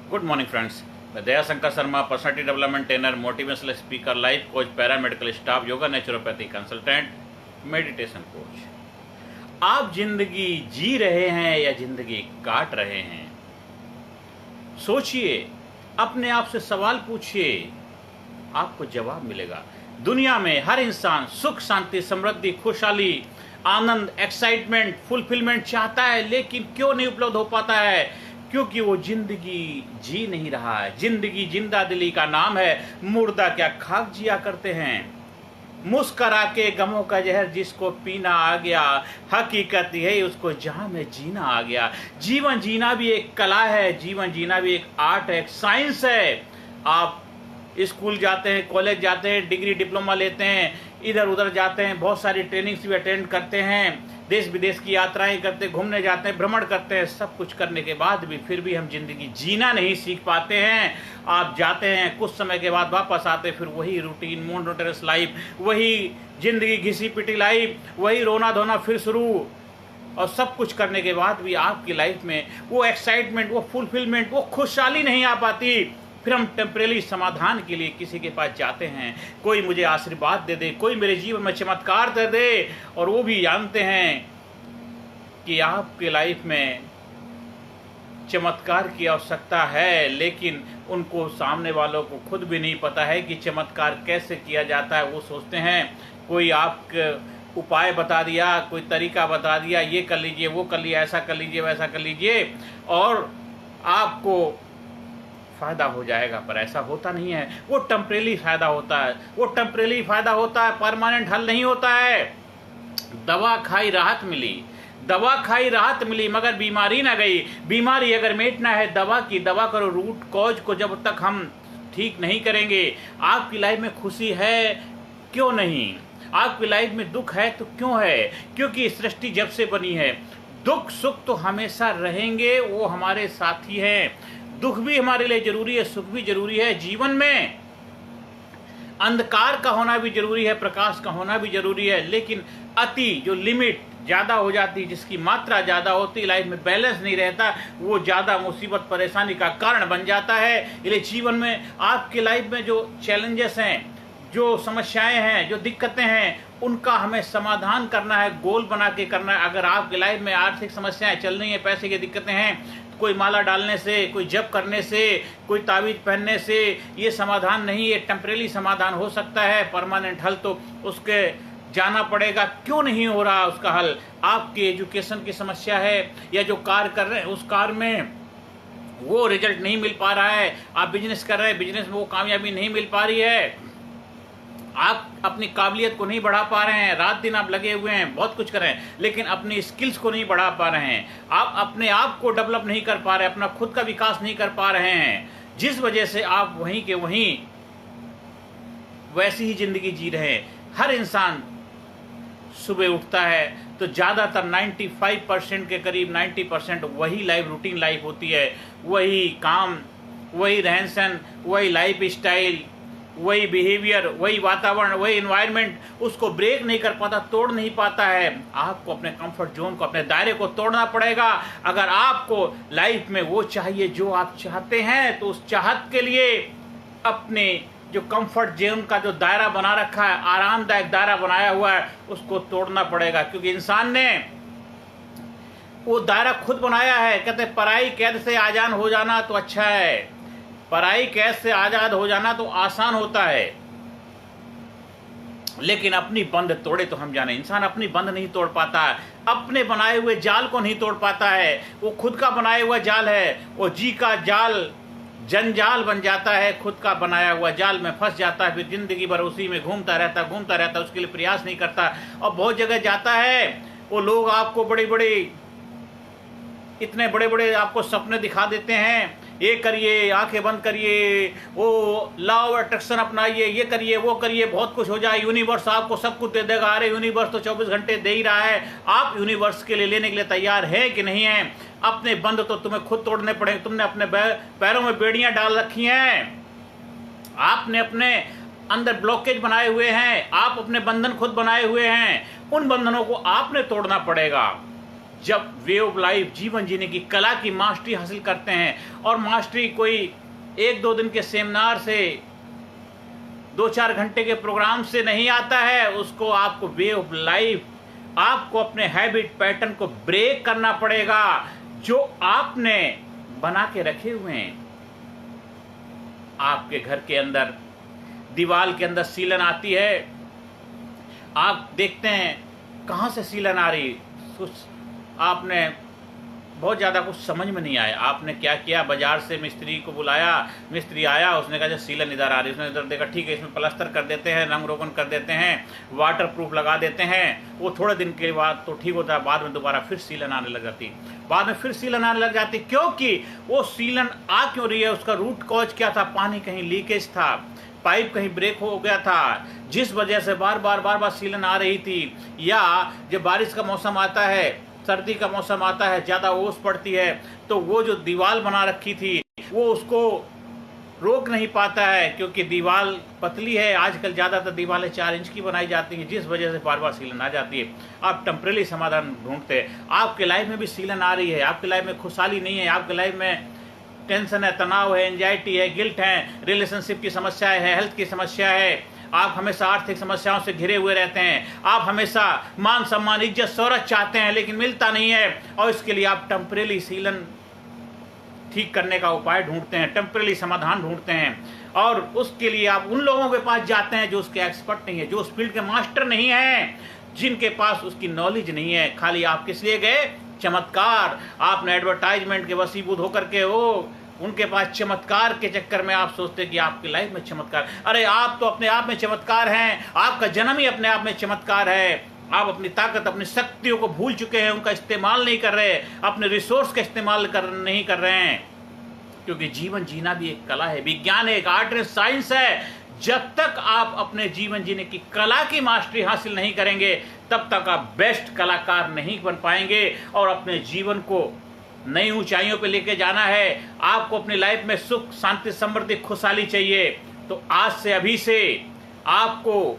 Good morning friends. मैं Daya Shankar Sharma, personality development trainer, motivational speaker, life coach, paramedical staff, yoga naturopathy consultant, meditation coach. आप जिंदगी जी रहे हैं या जिंदगी काट रहे हैं? सोचिए, अपने आप से सवाल पूछिए, आपको जवाब मिलेगा। दुनिया में हर इंसान सुख, शांति, समृद्धि, खुशहाली, आनंद, एक्साइटमेंट, फुलफिलमेंट चाहता है, लेकिन क्यों नहीं उपलब्ध हो पाता है? क्योंकि वो जिंदगी जी नहीं रहा है। जिंदगी जिंदा दिली का नाम है, मुर्दा क्या खाक जिया करते हैं। मुस्करा के गमों का जहर जिसको पीना आ गया, हकीकत यही उसको जहां में जीना आ गया। जीवन जीना भी एक कला है, जीवन जीना भी एक आर्ट है, एक साइंस है। आप स्कूल जाते हैं, कॉलेज जाते हैं, डिग्री डिप्लोमा लेते हैं, इधर उधर जाते हैं, बहुत सारी ट्रेनिंग्स भी अटेंड करते हैं, देश विदेश की यात्राएं करते, घूमने जाते हैं, भ्रमण करते हैं। सब कुछ करने के बाद भी फिर भी हम जिंदगी जीना नहीं सीख पाते हैं। आप जाते हैं, कुछ समय के बाद वापस आते, फिर वही रूटीन, मोनोटोनस लाइफ, वही जिंदगी घिसी पिटी लाइफ, वही रोना धोना फिर शुरू। और सब कुछ करने के बाद भी आपकी लाइफ में वो एक्साइटमेंट, वो फुलफिलमेंट, वो खुशहाली नहीं आ पाती। फिर हम टेम्परेरी समाधान के लिए किसी के पास जाते हैं, कोई मुझे आशीर्वाद दे दे, कोई मेरे जीवन में चमत्कार दे दे। और वो भी जानते हैं कि आपके लाइफ में चमत्कार की आवश्यकता है, लेकिन उनको, सामने वालों को खुद भी नहीं पता है कि चमत्कार कैसे किया जाता है। वो सोचते हैं कोई आपको उपाय बता दिया, कोई तरीका बता दिया, ये कर लीजिए, वो कर लिया, ऐसा कर लीजिए, वैसा कर लीजिए और आपको फ़ायदा हो जाएगा। पर ऐसा होता नहीं है। वो टेम्परेरी फ़ायदा होता है, वो टेम्परेरी फ़ायदा होता है, परमानेंट हल नहीं होता है। दवा खाई राहत मिली, दवा खाई राहत मिली, मगर बीमारी ना गई। बीमारी अगर मिटना है, दवा की दवा करो। रूट कॉज को जब तक हम ठीक नहीं करेंगे। आपकी लाइफ में खुशी है, क्यों नहीं? आपकी लाइफ में दुख है तो क्यों है? क्योंकि सृष्टि जब से बनी है, दुख सुख तो हमेशा रहेंगे, वो हमारे साथी हैं। दुख भी हमारे लिए जरूरी है, सुख भी जरूरी है। जीवन में अंधकार का होना भी जरूरी है, प्रकाश का होना भी जरूरी है। लेकिन अति, जो लिमिट ज़्यादा हो जाती है, जिसकी मात्रा ज़्यादा होती है, लाइफ में बैलेंस नहीं रहता, वो ज़्यादा मुसीबत परेशानी का कारण बन जाता है। इसलिए जीवन में, आपकी लाइफ में जो चैलेंजेस हैं, जो समस्याएं हैं, जो दिक्कतें हैं, उनका हमें समाधान करना है, गोल बना के करना है। अगर आपकी लाइफ में आर्थिक समस्याएं चल रही हैं, पैसे की दिक्कतें हैं, कोई माला डालने से, कोई जप करने से, कोई तावीज़ पहनने से ये समाधान नहीं, ये टेम्परेरी समाधान हो सकता है। परमानेंट हल तो उसके जाना पड़ेगा। क्यों नहीं हो रहा उसका हल? आपकी एजुकेशन की समस्या है, या जो कार्य कर रहे हैं उस कार्य में वो रिजल्ट नहीं मिल पा रहा है। आप बिजनेस कर रहे हैं, बिजनेस में वो कामयाबी नहीं मिल पा रही है। आप अपनी काबिलियत को नहीं बढ़ा पा रहे हैं, रात दिन आप लगे हुए हैं, बहुत कुछ कर रहे हैं, लेकिन अपनी स्किल्स को नहीं बढ़ा पा रहे हैं। आप अपने आप को डेवलप नहीं कर पा रहे, अपना खुद का विकास नहीं कर पा रहे हैं, जिस वजह से आप वहीं के वहीं वैसी ही जिंदगी जी रहे हैं। हर इंसान सुबह उठता है तो ज़्यादातर 95% के करीब 90% वही लाइफ, रूटीन लाइफ होती है। वही काम, वही रहन सहन, वही लाइफ स्टाइल, वही बिहेवियर, वही वातावरण, वही इन्वायरमेंट, उसको ब्रेक नहीं कर पाता, तोड़ नहीं पाता है। आपको अपने कंफर्ट जोन को, अपने दायरे को तोड़ना पड़ेगा। अगर आपको लाइफ में वो चाहिए जो आप चाहते हैं, तो उस चाहत के लिए अपने जो कंफर्ट जोन का जो दायरा बना रखा है, आरामदायक दायरा बनाया हुआ है, उसको तोड़ना पड़ेगा। क्योंकि इंसान ने वो दायरा खुद बनाया है। कहते हैं पराई कैद से आजाद हो जाना तो अच्छा है, पराई कैद से आजाद हो जाना तो आसान होता है, लेकिन अपनी बंद तोड़े तो हम जाने। इंसान अपनी बंद नहीं तोड़ पाता है, अपने बनाए हुए जाल को नहीं तोड़ पाता है। वो खुद का बनाया हुआ जाल है, वो जी का जाल जंजाल बन जाता है, खुद का बनाया हुआ जाल में फंस जाता है, फिर जिंदगी भर उसी में घूमता रहता, उसके लिए प्रयास नहीं करता। और बहुत जगह जाता है, वो लोग आपको इतने बड़े बड़े आपको सपने दिखा देते हैं, ये करिए, आंखें बंद करिए, वो लॉ ऑफ अट्रैक्शन अपनाइए, ये करिए, वो करिए, बहुत कुछ हो जाए, यूनिवर्स आपको सब कुछ दे देगा। अरे यूनिवर्स तो 24 घंटे दे ही रहा है। आप यूनिवर्स के लिए लेने के लिए तैयार है कि नहीं है? अपने बंद तो तुम्हें खुद तोड़ने पड़ेंगे। तुमने अपने पैरों में बेड़ियां डाल रखी हैं, आपने अपने अंदर ब्लॉकेज बनाए हुए हैं, आप अपने बंधन खुद बनाए हुए हैं। उन बंधनों को आपने तोड़ना पड़ेगा। जब वे ऑफ लाइफ, जीवन जीने की कला की मास्टरी हासिल करते हैं, और मास्टरी कोई 1-2 दिन के सेमिनार से, 2-4 घंटे के प्रोग्राम से नहीं आता है, उसको आपको वे ऑफ लाइफ, आपको अपने हैबिट पैटर्न को ब्रेक करना पड़ेगा जो आपने बना के रखे हुए हैं। आपके घर के अंदर दीवार के अंदर सीलन आती है, आप देखते हैं कहाँ से सीलन आ रही, कुछ आपने बहुत ज़्यादा कुछ समझ में नहीं आया। आपने क्या किया, बाजार से मिस्त्री को बुलाया, मिस्त्री आया, उसने कहा सीलन इधर आ रही, उसने इधर देखा, ठीक है इसमें प्लास्टर कर देते हैं, रंग रोगन कर देते हैं, वाटर प्रूफ लगा देते हैं। वो थोड़े दिन के बाद तो ठीक होता है, बाद में दोबारा फिर सीलन आने लग जाती, बाद में फिर सीलन आने लग जाती। क्योंकि वो सीलन आ क्यों रही है, उसका रूट कॉज क्या था, पानी कहीं लीकेज था, पाइप कहीं ब्रेक हो गया था, जिस वजह से बार बार सीलन आ रही थी। या जब बारिश का मौसम आता है, सर्दी का मौसम आता है, ज़्यादा ओस पड़ती है, तो वो जो दीवार बना रखी थी वो उसको रोक नहीं पाता है, क्योंकि दीवार पतली है। आजकल ज़्यादातर दीवारें 4 इंच की बनाई जाती हैं, जिस वजह से बार बार सीलन आ जाती है। आप टेम्परेरी समाधान ढूंढते हैं। आपके लाइफ में भी सीलन आ रही है, आपकी लाइफ में खुशहाली नहीं है, आपकी लाइफ में टेंशन है, तनाव है, एंजाइटी है, गिल्ट है, रिलेशनशिप की समस्याएं है, हेल्थ की समस्या है, आप हमेशा आर्थिक समस्याओं से घिरे हुए रहते हैं, आप हमेशा मान सम्मान, इज्जत, शोहरत चाहते हैं लेकिन मिलता नहीं है, और इसके लिए आप टेम्परेरी सीलन ठीक करने का उपाय ढूंढते हैं, टेम्परेरी समाधान ढूंढते हैं, और उसके लिए आप उन लोगों के पास जाते हैं जो उसके एक्सपर्ट नहीं है, जो उस फील्ड के मास्टर नहीं है, जिनके पास उसकी नॉलेज नहीं है। खाली आप किस लिए गए, चमत्कार, आपने एडवर्टाइजमेंट के वसीभूत होकर के वो उनके पास चमत्कार के चक्कर में आप सोचते कि आपकी लाइफ में चमत्कार। अरे आप तो अपने आप में चमत्कार हैं, आपका जन्म ही अपने आप में चमत्कार है। आप अपनी ताकत, अपनी शक्तियों को भूल चुके हैं, उनका इस्तेमाल नहीं कर रहे, अपने रिसोर्स का इस्तेमाल नहीं कर रहे हैं, क्योंकि जीवन जीना भी एक कला है, विज्ञान है, एक आर्ट है, साइंस है। जब तक आप अपने जीवन जीने की कला की मास्टरी हासिल नहीं करेंगे, तब तक आप बेस्ट कलाकार नहीं बन पाएंगे। और अपने जीवन को नई ऊंचाइयों पे लेके जाना है, आपको अपनी लाइफ में सुख, शांति, समृद्धि, खुशहाली चाहिए, तो आज से, अभी से आपको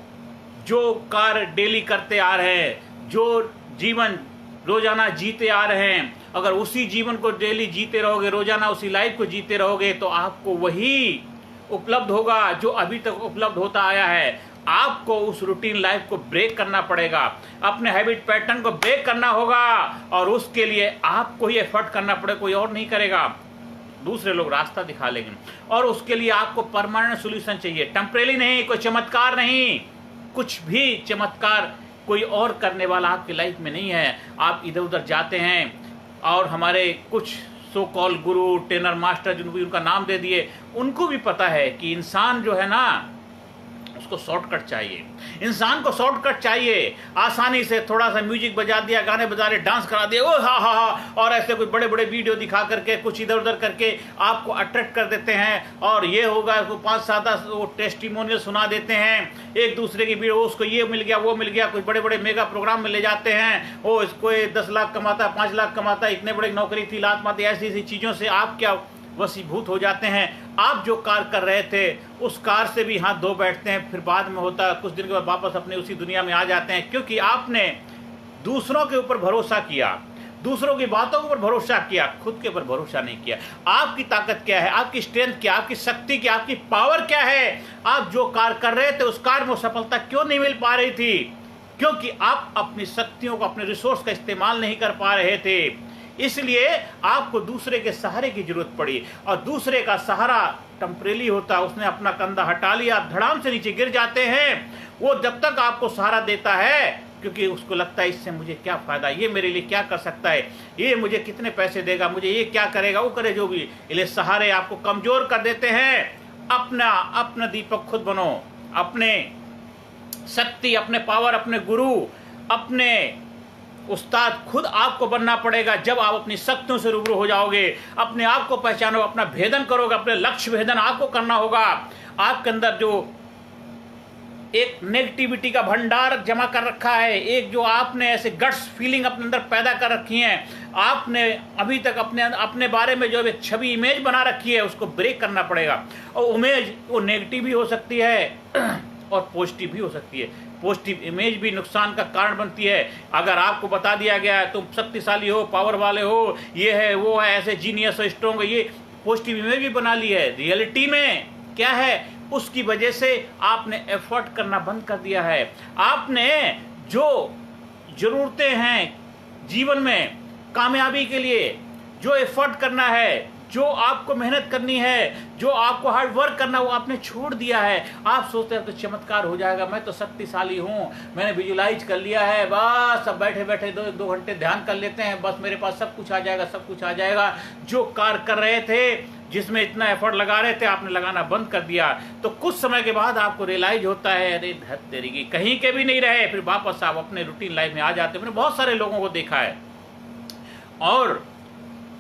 जो कार्य डेली करते आ रहे हैं, जो जीवन रोजाना जीते आ रहे हैं, अगर उसी जीवन को डेली जीते रहोगे, रोजाना उसी लाइफ को जीते रहोगे, तो आपको वही उपलब्ध होगा जो अभी तक उपलब्ध होता आया है। आपको उस रूटीन लाइफ को ब्रेक करना पड़ेगा, अपने हैबिट पैटर्न को ब्रेक करना होगा, और उसके लिए आपको ही एफर्ट करना पड़ेगा, कोई और नहीं करेगा, दूसरे लोग रास्ता दिखा लेंगे। और उसके लिए आपको परमानेंट सोल्यूशन चाहिए, टेम्परेरी नहीं, कोई चमत्कार नहीं, कुछ भी चमत्कार कोई और करने वाला आपकी लाइफ में नहीं है। आप इधर उधर जाते हैं, और हमारे कुछ सो कॉल गुरु, ट्रेनर, मास्टर, जिनको भी उनका नाम दे दिए, उनको भी पता है कि इंसान जो है ना, उसको शॉर्टकट चाहिए, इंसान को शॉर्टकट चाहिए। आसानी से थोड़ा सा म्यूजिक बजा दिया, गाने बजा रहे, डांस करा दिया, ओ हा हा हा, और ऐसे कोई बड़े बड़े वीडियो दिखा करके, कुछ इधर उधर करके आपको अट्रैक्ट कर देते हैं, और ये होगा, 5-7 वो टेस्टिमोनियल सुना देते हैं, एक दूसरे की वीडियो, उसको ये मिल गया, वो मिल गया, कुछ बड़े बड़े मेगा प्रोग्राम में ले जाते हैं, ओ इसको 10 लाख कमाता, 5 लाख कमाता, इतने बड़े नौकरी थी, लात माती, ऐसी चीज़ों से आप क्या वशीभूत हो जाते हैं। आप जो कार्य कर रहे थे, उस कार्य से भी हाथ धो बैठते हैं, फिर बाद में होता है, कुछ दिन के बाद वापस अपने उसी दुनिया में आ जाते हैं, क्योंकि आपने दूसरों के ऊपर भरोसा किया, दूसरों की बातों के ऊपर भरोसा किया, खुद के ऊपर भरोसा नहीं किया। आपकी ताकत क्या है, आपकी स्ट्रेंथ क्या, आपकी शक्ति क्या, आपकी पावर क्या है, आप जो कार्य कर रहे थे उस कार्य में सफलता क्यों नहीं मिल पा रही थी, क्योंकि आप अपनी शक्तियों को, अपने रिसोर्स का इस्तेमाल नहीं कर पा रहे थे। इसलिए आपको दूसरे के सहारे की जरूरत पड़ी, और दूसरे का सहारा टेम्परेरी होता है, उसने अपना कंधा हटा लिया, आप धड़ाम से नीचे गिर जाते हैं। वो जब तक आपको सहारा देता है, क्योंकि उसको लगता है इससे मुझे क्या फायदा, ये मेरे लिए क्या कर सकता है, ये मुझे कितने पैसे देगा, मुझे ये क्या करेगा, वो करे जो भी, इसलिए सहारे आपको कमजोर कर देते हैं। अपना दीपक खुद बनो, अपने शक्ति, अपने पावर, अपने गुरु, अपने उस्ताद खुद आपको बनना पड़ेगा। जब आप अपनी शक्तियों से रूबरू हो जाओगे, अपने आप को पहचानो, अपना भेदन करोगे, अपने लक्ष्य भेदन आपको करना होगा। आपके अंदर जो एक नेगेटिविटी का भंडार जमा कर रखा है, एक जो आपने ऐसे गट्स फीलिंग अपने अंदर पैदा कर रखी हैं, आपने अभी तक अपने बारे में जो एक छवि, इमेज बना रखी है, उसको ब्रेक करना पड़ेगा। और इमेज वो नेगेटिव भी हो सकती है और पॉजिटिव भी हो सकती है। पॉजिटिव इमेज भी नुकसान का कारण बनती है। अगर आपको बता दिया गया है तुम शक्तिशाली हो, पावर वाले हो, ये है वो है, ऐसे जीनियस हो, स्ट्रॉन्ग हो, ये पॉजिटिव इमेज भी बना ली है। रियलिटी में क्या है, उसकी वजह से आपने एफर्ट करना बंद कर दिया है। आपने जो जरूरतें हैं जीवन में कामयाबी के लिए, जो एफर्ट करना है, जो आपको मेहनत करनी है, जो आपको हार्ड वर्क करना, वो आपने छोड़ दिया है। आप सोचते हैं तो चमत्कार हो जाएगा, मैं तो शक्तिशाली हूँ, मैंने विजुलाइज कर लिया है, बस अब बैठे बैठे 2 घंटे ध्यान कर लेते हैं, बस मेरे पास सब कुछ आ जाएगा, सब कुछ आ जाएगा। जो कार्य कर रहे थे, जिसमें इतना एफर्ट लगा रहे थे, आपने लगाना बंद कर दिया। तो कुछ समय के बाद आपको रियलाइज होता है, अरे धत तेरी की, कहीं के भी नहीं रहे। फिर वापस आप अपने रूटीन लाइफ में आ जाते हैं। मैंने बहुत सारे लोगों को देखा है, और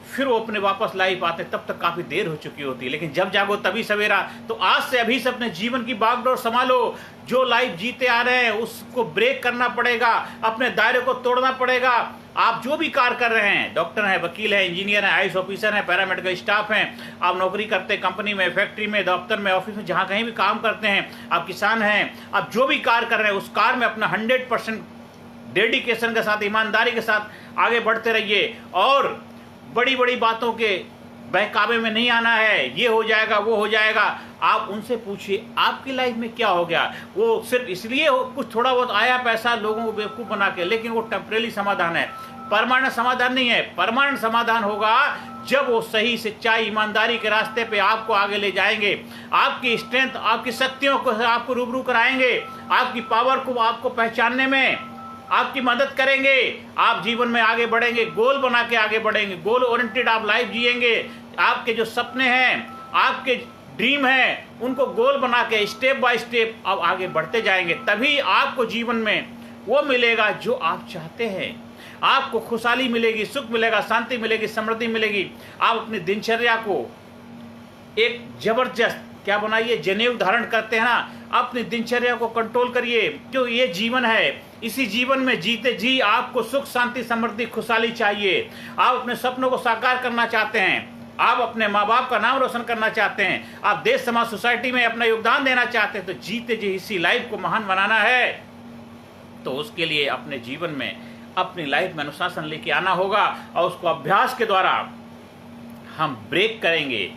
फिर वो अपने वापस लाइफ आते, तब तक काफी देर हो चुकी होती है। लेकिन जब जागो तभी सवेरा। तो आज से अभी से अपने जीवन की बागडोर संभालो। जो लाइफ जीते आ रहे हैं उसको ब्रेक करना पड़ेगा, अपने दायरे को तोड़ना पड़ेगा। आप जो भी कार्य कर रहे हैं, डॉक्टर हैं, वकील हैं, इंजीनियर हैं, आईएएस ऑफिसर हैं, पैरामेडिकल स्टाफ हैं, आप नौकरी करते हैं कंपनी में, फैक्ट्री में, दफ्तर में, ऑफिस में, जहां कहीं भी काम करते हैं, आप किसान हैं, आप जो भी कार्य कर रहे हैं उस कार्य में अपना 100% डेडिकेशन के साथ, ईमानदारी के साथ आगे बढ़ते रहिए। और बड़ी बड़ी बातों के बहकावे में नहीं आना है, ये हो जाएगा, वो हो जाएगा। आप उनसे पूछिए आपकी लाइफ में क्या हो गया। वो सिर्फ इसलिए कुछ थोड़ा बहुत आया पैसा लोगों को बेवकूफ बना के, लेकिन वो टेम्परेरी समाधान है, परमानेंट समाधान नहीं है। परमानेंट समाधान होगा जब वो सही सच्चाई ईमानदारी के रास्ते पे आपको आगे ले जाएंगे, आपकी स्ट्रेंथ, आपकी शक्तियों को आपको रूबरू कराएंगे, आपकी पावर को आपको पहचानने में आपकी मदद करेंगे। आप जीवन में आगे बढ़ेंगे, गोल बना के आगे बढ़ेंगे, गोल ओरिएंटेड आप लाइफ जिएंगे। आपके जो सपने हैं, आपके ड्रीम हैं, उनको गोल बना के स्टेप बाय स्टेप आप आगे बढ़ते जाएंगे। तभी आपको जीवन में वो मिलेगा जो आप चाहते हैं। आपको खुशहाली मिलेगी, सुख मिलेगा, शांति मिलेगी, समृद्धि मिलेगी। आप अपनी दिनचर्या को एक जबरदस्त क्या बनाइए, जनेऊ धारण करते हैं ना, अपनी दिनचर्या को कंट्रोल करिए। क्यों, ये जीवन है, इसी जीवन में जीते जी आपको सुख, शांति, समृद्धि, खुशहाली चाहिए। आप अपने सपनों को साकार करना चाहते हैं, आप अपने माँ बाप का नाम रोशन करना चाहते हैं, आप देश समाज सोसाइटी में अपना योगदान देना चाहते हैं, तो जीते जी इसी लाइफ को महान बनाना है। तो उसके लिए अपने जीवन में, अपनी लाइफ में अनुशासन लेके आना होगा, और उसको अभ्यास के द्वारा हम ब्रेक करेंगे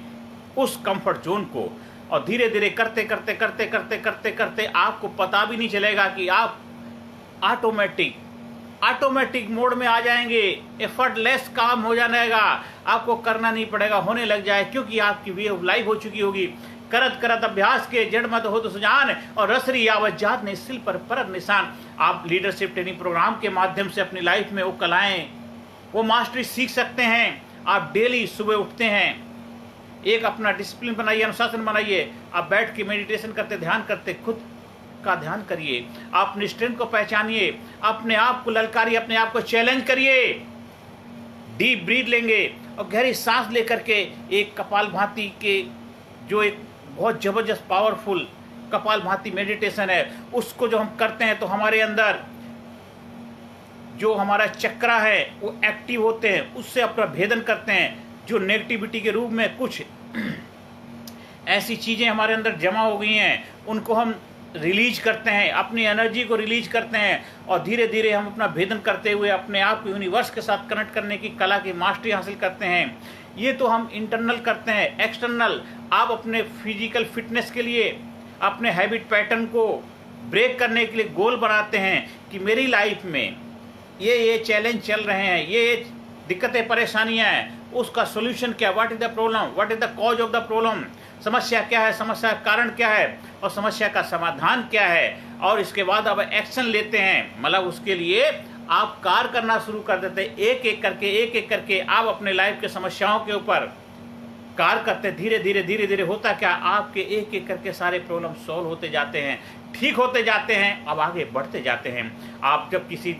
उस कंफर्ट जोन को। और धीरे धीरे करते करते करते करते करते करते आपको पता भी नहीं चलेगा कि आप ऑटोमेटिक मोड में आ जाएंगे। एफर्टलेस काम हो जाएगा, आपको करना नहीं पड़ेगा, होने लग जाए, क्योंकि आपकी वे ऑफ लाइफ हो चुकी होगी। करत करत अभ्यास के जड़ मत हो तो सुजान, और रसरी आवत जात ने सिल पर परत निशान। आप लीडरशिप ट्रेनिंग प्रोग्राम के माध्यम से अपनी लाइफ में वो कलाएं, वो मास्टरी सीख सकते हैं। आप डेली सुबह उठते हैं, एक अपना डिसिप्लिन बनाइए, अनुशासन बनाइए। आप बैठ के मेडिटेशन करते, ध्यान करते, खुद का ध्यान करिए, अपनी स्ट्रेंथ को पहचानिए, अपने आप को ललकारिए, अपने आप को चैलेंज करिए। डीप ब्रीथ लेंगे और गहरी सांस लेकर के एक कपालभाति के, जो एक बहुत जबरदस्त पावरफुल कपालभाति मेडिटेशन है, उसको जो हम करते हैं तो हमारे अंदर जो हमारा चक्रा है वो एक्टिव होते हैं, उससे अपना भेदन करते हैं। जो नेगेटिविटी के रूप में कुछ ऐसी चीजें हमारे अंदर जमा हो गई हैं, उनको हम रिलीज करते हैं, अपनी एनर्जी को रिलीज करते हैं, और धीरे धीरे हम अपना भेदन करते हुए अपने आप को यूनिवर्स के साथ कनेक्ट करने की कला की मास्टरी हासिल करते हैं। ये तो हम इंटरनल करते हैं। एक्सटर्नल, आप अपने फिजिकल फिटनेस के लिए, अपने हैबिट पैटर्न को ब्रेक करने के लिए गोल बनाते हैं कि मेरी लाइफ में ये चैलेंज चल रहे हैं, ये दिक्कतें परेशानियां हैं, उसका सोल्यूशन क्या, what is the problem, what is the cause of the problem, समस्या क्या है, समस्या का कारण क्या है, और समस्या का समाधान क्या है। और इसके बाद अब एक्शन लेते हैं, मतलब उसके लिए आप कार्य करना शुरू कर देते हैं। एक एक करके आप अपने लाइफ के समस्याओं के ऊपर कार्य करते, धीरे धीरे होता क्या, आपके एक एक करके सारे प्रॉब्लम सॉल्व होते जाते हैं, ठीक होते जाते हैं, अब आगे बढ़ते जाते हैं। आप जब किसी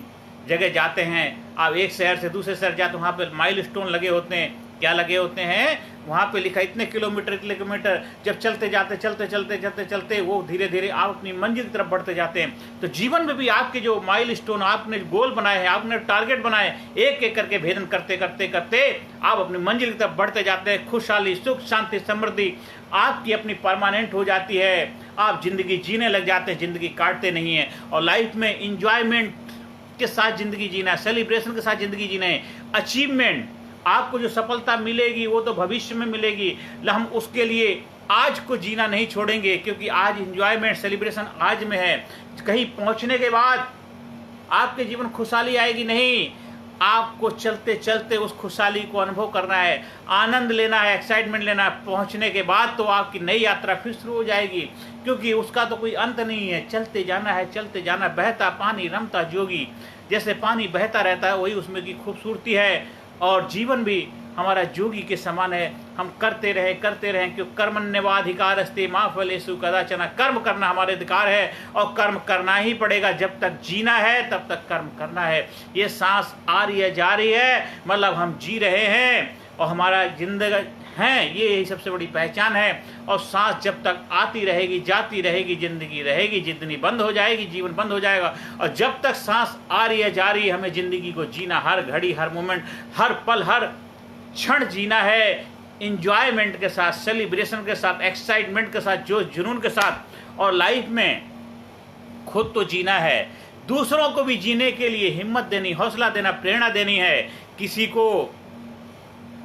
जगह जाते हैं, आप एक शहर से दूसरे शहर जाते हैं, वहाँ पे माइलस्टोन लगे होते हैं, क्या लगे होते हैं, वहाँ पे लिखा इतने किलोमीटर, जब चलते वो धीरे धीरे आप अपनी मंजिल की तरफ बढ़ते जाते हैं। तो जीवन में भी आपके जो माइलस्टोन, आपने गोल बनाए हैं, आपने टारगेट बनाए, एक एक करके भेदन करते आप अपनी मंजिल की तरफ बढ़ते जाते हैं। खुशहाली, सुख, शांति, समृद्धि आपकी अपनी परमानेंट हो जाती है। आप जिंदगी जीने लग जाते हैं, जिंदगी काटते नहीं है। और लाइफ में इंजॉयमेंट के साथ जिंदगी जीना है, सेलिब्रेशन के साथ जिंदगी जीना है, अचीवमेंट। आपको जो सफलता मिलेगी वो तो भविष्य में मिलेगी, हम उसके लिए आज को जीना नहीं छोड़ेंगे, क्योंकि आज इंजॉयमेंट, सेलिब्रेशन आज में है। कहीं पहुंचने के बाद आपके जीवन खुशहाली आएगी नहीं, आपको चलते चलते उस खुशहाली को अनुभव करना है, आनंद लेना है, एक्साइटमेंट लेना है। पहुंचने के बाद तो आपकी नई यात्रा फिर शुरू हो जाएगी, क्योंकि उसका तो कोई अंत नहीं है। चलते जाना है, चलते जाना। बहता पानी रमता जोगी, जैसे पानी बहता रहता है वही उसमें की खूबसूरती है। और जीवन भी हमारा जोगी के समान है, हम करते रहें क्यों कर्मण्यवाधिकार अस्ति मा फलेषु कदाचन। कर्म करना हमारे अधिकार है और कर्म करना ही पड़ेगा। जब तक जीना है तब तक कर्म करना है। ये सांस आ रही है, जा रही है, मतलब हम जी रहे हैं और हमारा जिंदगी है, ये यही सबसे बड़ी पहचान है। और सांस जब तक आती रहेगी, जाती रहेगी, जिंदगी रहेगी। जिंदगी बंद हो जाएगी, जीवन बंद हो जाएगा। और जब तक सांस आ रही है, जा रही है, हमें जिंदगी को जीना, हर घड़ी, हर मोमेंट, हर पल, हर क्षण जीना है, इंजॉयमेंट के साथ, सेलिब्रेशन के साथ, एक्साइटमेंट के साथ, जोश जुनून के साथ। और लाइफ में खुद तो जीना है, दूसरों को भी जीने के लिए हिम्मत देनी, हौसला देना, प्रेरणा देनी है। किसी को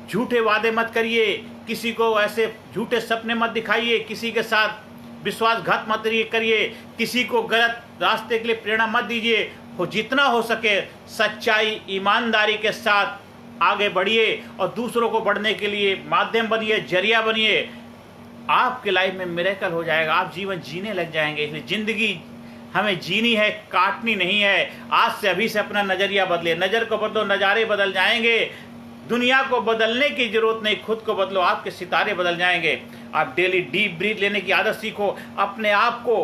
झूठे वादे मत करिए, किसी को ऐसे झूठे सपने मत दिखाइए, किसी के साथ विश्वासघात मत करिए, किसी को गलत रास्ते के लिए प्रेरणा मत दीजिए। जितना हो सके सच्चाई, ईमानदारी के साथ आगे बढ़िए और दूसरों को बढ़ने के लिए माध्यम बनिए, जरिया बनिए। आपके लाइफ में मिरेकल हो जाएगा, आप जीवन जीने लग जाएंगे। इसलिए जिंदगी हमें जीनी है, काटनी नहीं है। आज से, अभी से अपना नजरिया बदले, नजर को बदलो, नज़ारे बदल जाएंगे। दुनिया को बदलने की जरूरत नहीं, खुद को बदलो, आपके सितारे बदल जाएंगे। आप डेली डीप ब्रीथ लेने की आदत सीखो, अपने आप को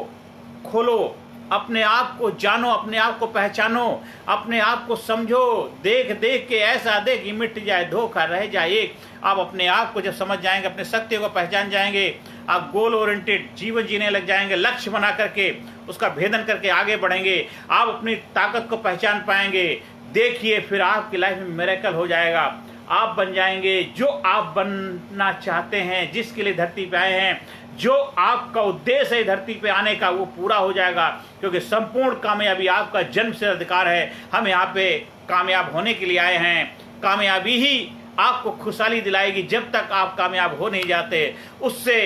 खोलो, अपने आप को जानो, अपने आप को पहचानो, अपने आप को समझो। देख देख के ऐसा देख कि मिट जाए धोखा, रह जाए एक। आप अपने आप को जब समझ जाएंगे, अपने सत्य को पहचान जाएंगे, आप गोल ओरिएंटेड जीवन जीने लग जाएंगे। लक्ष्य बना करके उसका भेदन करके आगे बढ़ेंगे, आप अपनी ताकत को पहचान पाएंगे। देखिए फिर आपकी लाइफ में मिरेकल हो जाएगा। आप बन जाएंगे जो आप बनना चाहते हैं, जिसके लिए धरती पे आए हैं। जो आपका उद्देश्य है धरती पे आने का, वो पूरा हो जाएगा, क्योंकि संपूर्ण कामयाबी आपका जन्म से अधिकार है। हम यहाँ पे कामयाब होने के लिए आए हैं। कामयाबी ही आपको खुशहाली दिलाएगी। जब तक आप कामयाब हो नहीं जाते, उससे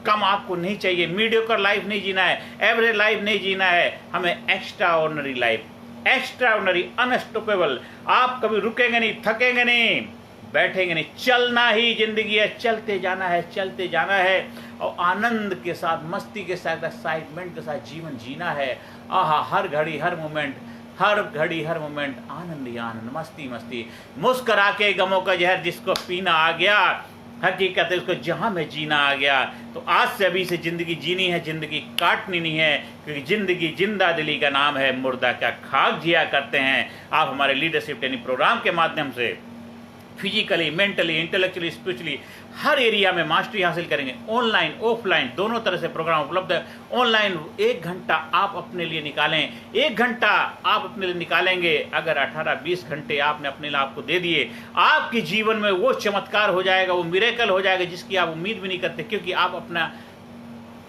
कम आपको नहीं चाहिए। मीडियोकर लाइफ नहीं जीना है, एवरेज लाइफ नहीं जीना है, हमें extra ordinary life, extra ordinary, unstoppable. आप कभी रुकेंगे नहीं, थकेंगे नहीं, बैठेंगे नहीं, चलना ही जिंदगी है। चलते जाना है, चलते जाना है और आनंद के साथ, मस्ती के साथ, एक्साइटमेंट के साथ जीवन जीना है। आहा, हर घड़ी हर मोमेंट, हर घड़ी हर मोमेंट आनंद ही आनंद, मस्ती मस्ती। मुस्करा के गमों का जहर जिसको पीना आ गया, हकीकत है उसको जहां में जीना आ गया। तो आज से, अभी से जिंदगी जीनी है, जिंदगी काटनी नहीं है, क्योंकि जिंदगी जिंदा दिली का नाम है, मुर्दा क्या खाक जिया करते हैं। आप हमारे लीडरशिप ट्रेनिंग प्रोग्राम के माध्यम से फिजिकली, मेंटली, इंटेलेक्चुअली, स्पिरिचुअली हर एरिया में मास्टरी हासिल करेंगे। ऑनलाइन ऑफलाइन दोनों तरह से प्रोग्राम उपलब्ध है। ऑनलाइन 1 घंटा आप अपने लिए निकालें, 1 घंटा आप अपने लिए निकालेंगे। अगर 18-20 घंटे आपने अपने लिए आपको दे दिए, आपके जीवन में वो चमत्कार हो जाएगा, वो मिरेकल हो जाएगा जिसकी आप उम्मीद भी नहीं करते, क्योंकि आप अपना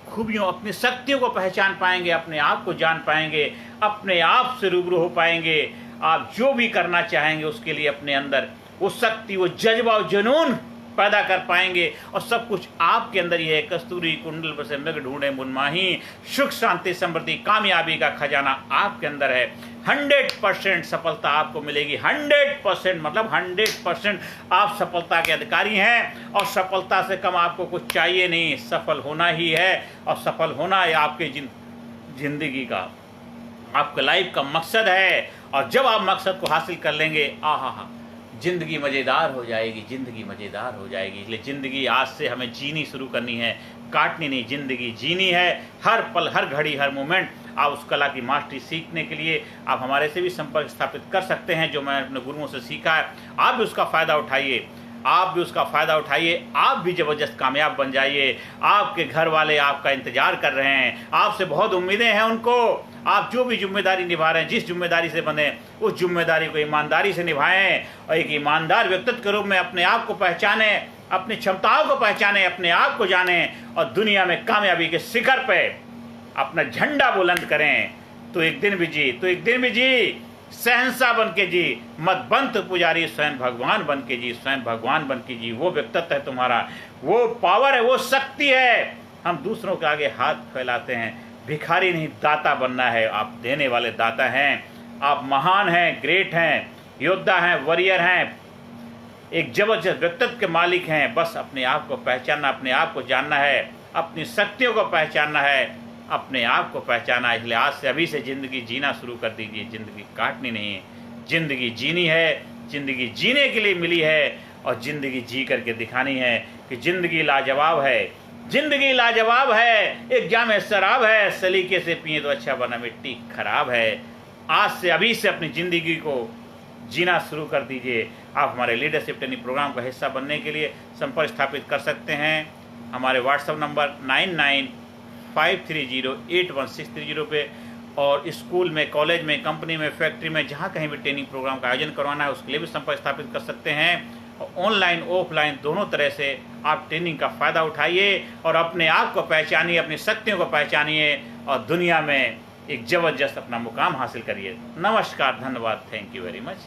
खूबियों, अपनी शक्तियों को पहचान पाएंगे, अपने आप को जान पाएंगे, अपने आप से रूबरू हो पाएंगे। आप जो भी करना चाहेंगे उसके लिए अपने अंदर वो शक्ति, वो जज्बा, वो जुनून पैदा कर पाएंगे। और सब कुछ आपके अंदर ही है। कस्तूरी कुंडल पर से मृग ढूंढे मुनमाही, सुख शांति समृद्धि कामयाबी का खजाना आपके अंदर है। 100% सफलता आपको मिलेगी। 100% मतलब 100% आप सफलता के अधिकारी हैं। और सफलता से कम आपको कुछ चाहिए नहीं, सफल होना ही है। और सफल होना है आपके जिंदगी का, आपके लाइफ का मकसद है। और जब आप मकसद को हासिल कर लेंगे, आहा, जिंदगी मज़ेदार हो जाएगी, जिंदगी मज़ेदार हो जाएगी। इसलिए ज़िंदगी आज से हमें जीनी शुरू करनी है, काटनी नहीं, ज़िंदगी जीनी है। हर पल, हर घड़ी, हर मोमेंट। आप उस कला की मास्टरी सीखने के लिए आप हमारे से भी संपर्क स्थापित कर सकते हैं, जो मैं अपने गुरुओं से सीखा है। आप भी उसका फ़ायदा उठाइए। आप भी उसका फ़ायदा उठाइए, आप भी ज़बरदस्त कामयाब बन जाइए। आपके घर वाले आपका इंतज़ार कर रहे हैं, आपसे बहुत उम्मीदें हैं उनको। आप जो भी जिम्मेदारी निभा रहे हैं, जिस जिम्मेदारी से बंधे, उस जिम्मेदारी को ईमानदारी से निभाएं और एक ईमानदार व्यक्तित्व के रूप में अपने आप को पहचानें, अपनी क्षमताओं को पहचानें, अपने आप को जानें और दुनिया में कामयाबी के शिखर पे अपना झंडा बुलंद करें। तो एक दिन भी जी, शहंशाह बन के जी, मत बन तो पुजारी, स्वयं भगवान बन के जी, स्वयं भगवान बन के जी। वो व्यक्तित्व है तुम्हारा, वो पावर है, वो शक्ति है। हम दूसरों के आगे हाथ फैलाते हैं, भिखारी नहीं दाता बनना है। आप देने वाले दाता हैं, आप महान हैं, ग्रेट हैं, योद्धा हैं, वॉरियर हैं, एक जबरदस्त व्यक्तित्व के मालिक हैं। बस अपने आप को पहचानना, अपने आप को जानना है, अपनी शक्तियों को पहचानना है, अपने आप को पहचाना। इसलिए आज से अभी से ज़िंदगी जीना शुरू कर दीजिए। ज़िंदगी काटनी नहीं है, ज़िंदगी जीनी है। ज़िंदगी जीने के लिए मिली है और ज़िंदगी जी करके दिखानी है कि ज़िंदगी लाजवाब है, ज़िंदगी लाजवाब है। एक जाम शराब है, सलीके से पिए तो अच्छा, वरना मिट्टी खराब है। आज से अभी से अपनी ज़िंदगी को जीना शुरू कर दीजिए। आप हमारे लीडरशिप ट्रेनिंग प्रोग्राम का हिस्सा बनने के लिए संपर्क स्थापित कर सकते हैं हमारे व्हाट्सएप नंबर 9953081630 पे। और स्कूल में, कॉलेज में, कंपनी में, फैक्ट्री में, जहाँ कहीं भी ट्रेनिंग प्रोग्राम का आयोजन करवाना है उसके लिए भी संपर्क स्थापित कर सकते हैं। और ऑनलाइन ऑफलाइन दोनों तरह से आप ट्रेनिंग का फ़ायदा उठाइए और अपने आप को पहचानिए, अपनी शक्तियों को पहचानिए और दुनिया में एक ज़बरदस्त अपना मुकाम हासिल करिए। नमस्कार, धन्यवाद, थैंक यू वेरी मच।